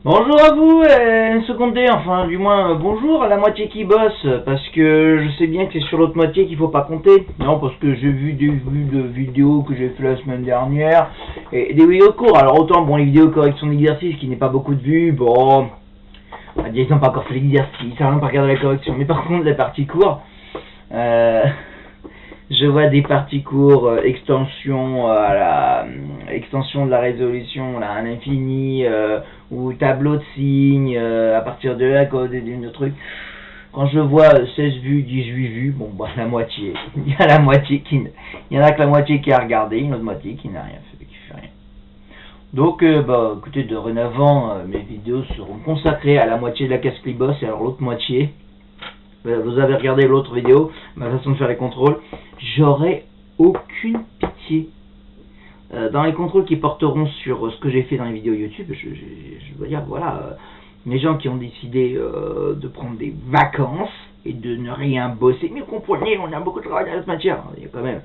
Bonjour à vous, secondé, enfin du moins bonjour à la moitié qui bosse, parce que je sais bien que c'est sur l'autre moitié qu'il faut pas compter. Non, parce que j'ai vu des vues de vidéos que j'ai fait la semaine dernière, et des vidéos courtes. Alors autant, bon, les vidéos correction d'exercice qui n'est pas beaucoup de vues, bon, on va dire qu'ils n'ont pas encore fait l'exercice, ça n'a pas regardé la correction. Mais par contre, les parties courtes, je vois des parties courtes, extension à la extension de la résolution là, à l'infini, ou tableau de signes, à partir de là, de trucs. Quand je vois 16 vues, 18 vues, bon bah la moitié. Il y a la moitié qui. Il y en a que la moitié qui a regardé, une autre moitié qui n'a rien fait, qui fait rien. Donc bah écoutez, dorénavant, mes vidéos seront consacrées à la moitié de la casse-clé boss et alors l'autre moitié. Vous avez regardé l'autre vidéo, ma façon de faire les contrôles, j'aurai aucune pitié. Dans les contrôles qui porteront sur ce que j'ai fait dans les vidéos YouTube, je dois dire, voilà, les gens qui ont décidé de prendre des vacances et de ne rien bosser, mais vous comprenez, on a beaucoup de travail dans cette matière, il y a quand même.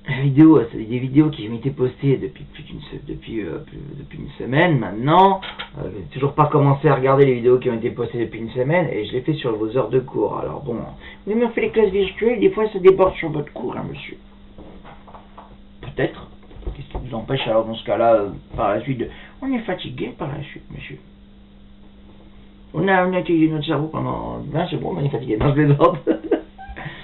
La vidéo, c'est des vidéos qui ont été postées depuis une semaine maintenant. J'ai toujours pas commencé à regarder les vidéos qui ont été postées depuis une semaine et je les fais sur vos heures de cours. Alors bon, oui, mais on fait les classes virtuelles, des fois ça déborde sur votre cours, hein, monsieur. Peut-être. Qu'est-ce qui vous empêche alors dans ce cas-là, par la suite de... On est fatigué par la suite, monsieur. On a utilisé notre cerveau pendant 20 secondes, on est fatigué. Non, je plaisante.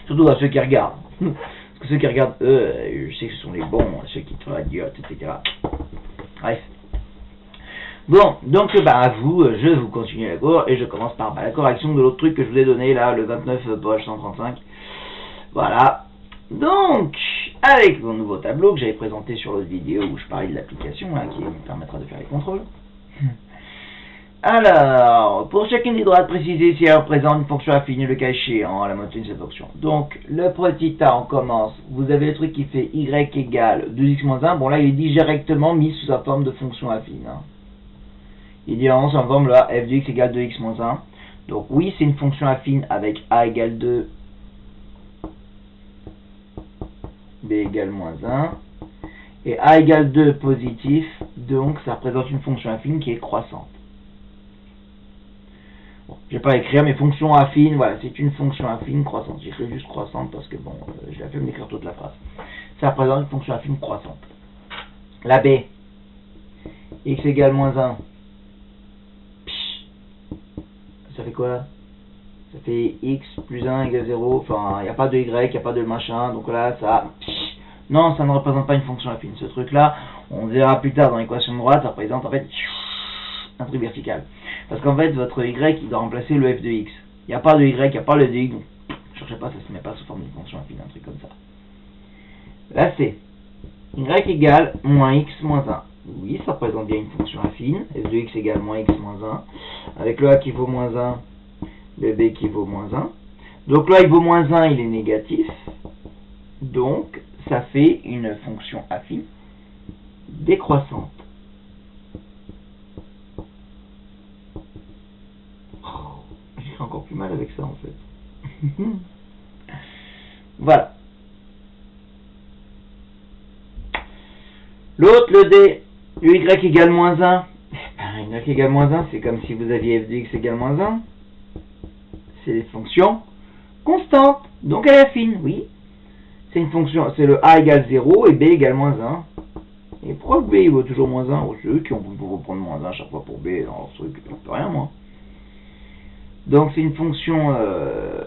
Surtout à ceux qui regardent. Parce que ceux qui regardent, eux, je sais que ce sont les bons, ceux qui te font la diote, etc. Bref. Bon, donc bah à vous, je vous continue la cour et je commence par la correction de l'autre truc que je vous ai donné là, le 29 page 135. Voilà. Donc, avec mon nouveau tableau que j'avais présenté sur l'autre vidéo où je parlais de l'application là, qui me permettra de faire les contrôles. Alors, pour chacune des droites précisées, si elle représente une fonction affine, le cas échéant, la moitié de cette fonction. Donc, le petit a, on commence. Vous avez le truc qui fait y égale 2x-1. Bon, là, il est directement mis sous sa forme de fonction affine. Hein. Il est directement sous la forme là, f de x égale 2x-1. Donc, oui, c'est une fonction affine avec a égale 2, b égale -1. Et a égale 2 positif, donc ça représente une fonction affine qui est croissante. Bon, je vais pas écrire mes fonctions affines, voilà, c'est une fonction affine croissante. J'écris juste croissante parce que bon, je la fais m'écrire toute la phrase. Ça représente une fonction affine croissante. La b, x égale -1. Ça fait quoi? Ça fait x plus 1 égale 0, enfin, il n'y a pas de y, il n'y a pas de machin, donc là, ça... Non, ça ne représente pas une fonction affine. Ce truc-là, on verra plus tard dans l'équation de droite, ça représente en fait un truc vertical. Parce qu'en fait, votre y, il doit remplacer le f de x. Il n'y a pas de y, il n'y a pas le de x, donc ne cherchez pas, ça ne se met pas sous forme d'une fonction affine, un truc comme ça. Là, c'est y égale -x -1. Oui, ça représente bien une fonction affine, f de x égale -x -1, avec le a qui vaut -1, le b qui vaut -1. Donc là, il vaut -1, il est négatif. Donc, ça fait une fonction affine décroissante. Oh, j'ai fait encore plus mal avec ça en fait. Voilà. L'autre, le d, le y égale -1. Y égale -1, c'est comme si vous aviez f de x égale -1. C'est des fonctions constantes. Donc elle est affine, oui. C'est une fonction, c'est le a égale 0 et b égale -1. Et pourquoi b il vaut toujours -1? Oh, c'est eux qui ont voulu prendre -1 à chaque fois pour b, alors ce truc, je peux rien moi. Donc c'est une fonction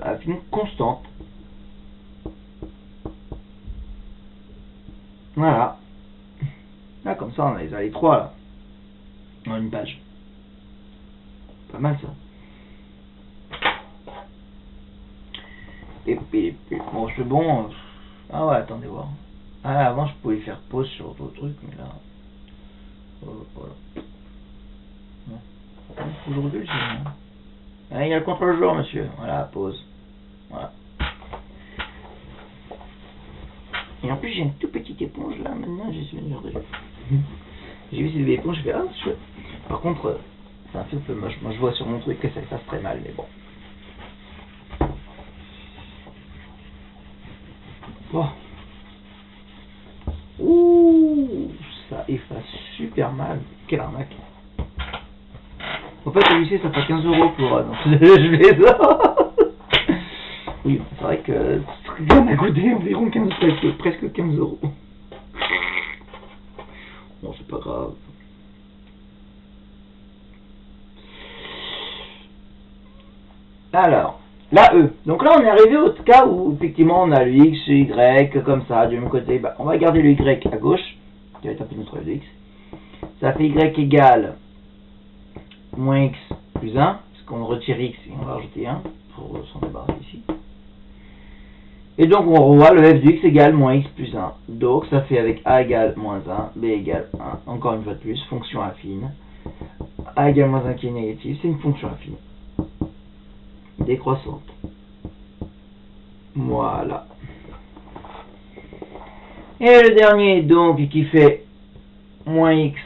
affine constante. Voilà. Là comme ça on a les trois là. Dans une page. Pas mal ça. Et puis, bon c'est bon. Ah ouais, attendez voir. Ah, avant je pouvais faire pause sur d'autres trucs, mais là... voilà. Aujourd'hui, c'est bon. Ah, il y a le contre-jour, monsieur. Voilà, pause. Voilà. Et en plus, j'ai une toute petite éponge là, maintenant, j'ai vu cette éponge, je fais, ah, c'est chouette. Par contre, c'est un peu moche. Moi, je vois sur mon truc que ça passe très mal, mais bon. Bon. Ouh, ça efface super mal. Quelle arnaque. En fait, au lycée, ça fait 15 € pour... non, je vais oui, c'est vrai que ça m'a coûté environ presque 15 €. Bon, c'est pas grave. Alors, la E. Donc là, on est arrivé au cas où, effectivement, on a le X, le Y, comme ça, du même côté. Bah, on va garder le Y à gauche, qui va taper notre X. Ça fait Y égale moins X plus 1, parce qu'on retire X et on va rajouter 1, pour s'en débarrasser ici. Et donc, on revoit le f de X égale moins X plus 1. Donc, ça fait avec A égale moins 1, B égale 1. Encore une fois de plus, fonction affine. A égale moins 1 qui est négative, c'est une fonction affine. Décroissante. Voilà. Et le dernier, donc, qui fait moins X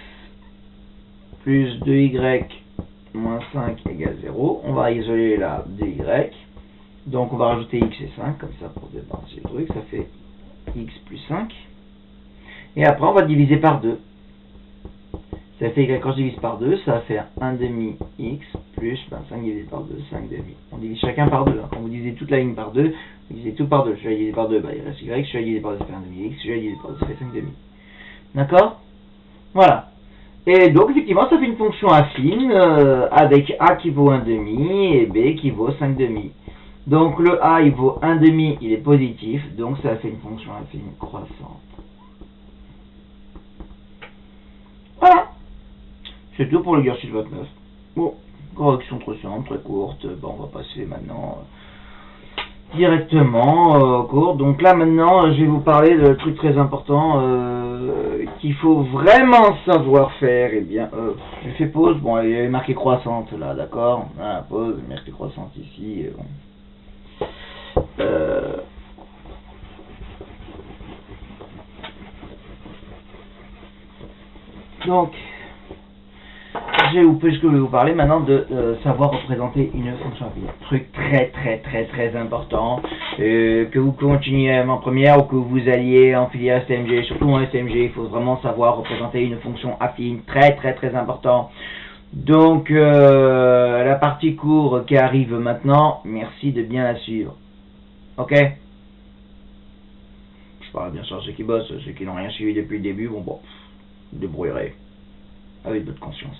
plus 2Y moins 5 égale 0. On va isoler la 2Y. Donc, on va rajouter X et 5, comme ça, pour débarrasser le truc. Ça fait X plus 5. Et après, on va diviser par 2. Ça fait que quand je divise par 2, ça va faire 1 demi X plus 5 divisé par 2, 5 demi. On divise chacun par 2. Hein. Quand vous divisez toute la ligne par 2, vous divisez tout par 2. Je vais diviser par 2, bah, il reste Y. Je vais diviser par 2, ça fait 1 demi X. Je vais diviser par 2, ça fait 5 demi. D'accord? Voilà. Et donc, effectivement, ça fait une fonction affine avec A qui vaut 1 demi et B qui vaut 5 demi. Donc, le A, il vaut 1 demi, il est positif. Donc, ça fait une fonction affine croissante. Voilà. C'est tout pour l'exercice 29. Bon, correction trop simple, très courte. Bon, on va passer maintenant directement au cours. Donc là, maintenant, je vais vous parler de trucs très importants qu'il faut vraiment savoir faire. Eh bien, j'ai fait pause. Bon, il y avait marqué croissante là, d'accord. Voilà, pause, marqué croissante ici. Bon. Donc, je vais vous parler maintenant de savoir représenter une fonction affine. Truc très important, que vous continuez en première ou que vous alliez en filière STMG, surtout en STMG, il faut vraiment savoir représenter une fonction affine, très important. Donc, la partie cours qui arrive maintenant, merci de bien la suivre. Ok? Je parle bien sûr à ceux qui bossent, ceux qui n'ont rien suivi depuis le début, bon, vous débrouillerez avec votre conscience.